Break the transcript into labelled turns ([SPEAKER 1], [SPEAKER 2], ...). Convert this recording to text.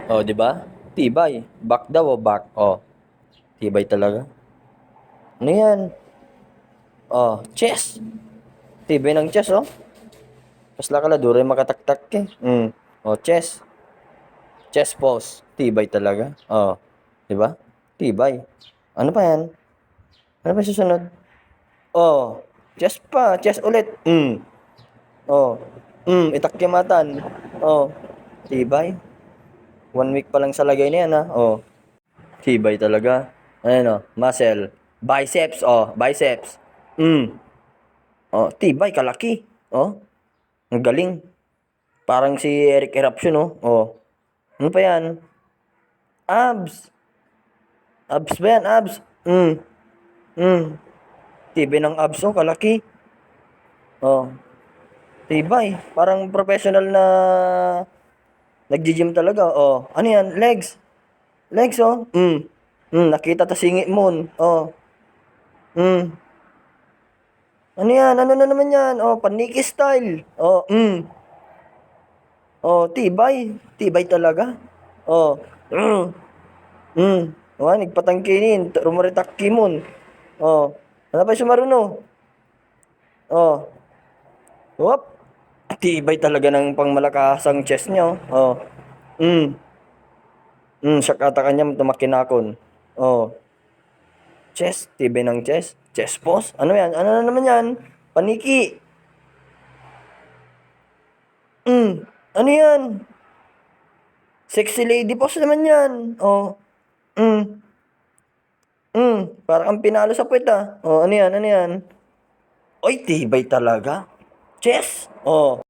[SPEAKER 1] Oh, di ba? Tibay. Back daw o back. Oh, tibay talaga. Ano yan? Oh, chest. Tibay ng chest, oh. Pasla ka la, duro yung makataktak eh. Oh, chest. Chest pose. Tibay talaga. Oh, di ba? Tibay. Ano pa yan? Ano pa susunod? Oh, chest pa. Chest ulit. Oh, itakyamatan. Oh, tibay. 1 week pa lang sa lagay na yan, ha. Oh, tibay talaga. Ayan, oh, muscle. Biceps, oh, biceps. Oh, tibay, kalaki. Oh, ang galing. Parang si Eric Eruption, oh. Oh, ano pa yan? Abs. Abs ba yan? Abs. Mm. Tibay ng abs, oh, kalaki. Oh, tibay. Parang professional na nagji-gym talaga. Oh, ano yan? Legs. Legs, oh. Nakita ta singi mo. Oh. Mm. Ano yan? Ano na naman yan? Oh, paniki style. Oh, Oh, tibay. Tibay talaga. Oh. Mm. Mm. Oh, nagpatangkinin. Rumoritakki mon. Oh. Ano pa sumaruno? Oh. Wop. Tibay talaga ng pangmalakasang chest niya. Oh. Mm. Siya kata kanya tumakinakon. Oh. Chest. Tibay ng chest. Chest pose. Ano yan? Ano na naman yan? Paniki. Ano yan? Sexy lady pose naman yan. Oh. Mm. Parang kang pinalo sa puwet, ah. Oh, ano yan? Ano yan? Oy, tibay talaga. Chess. Oh.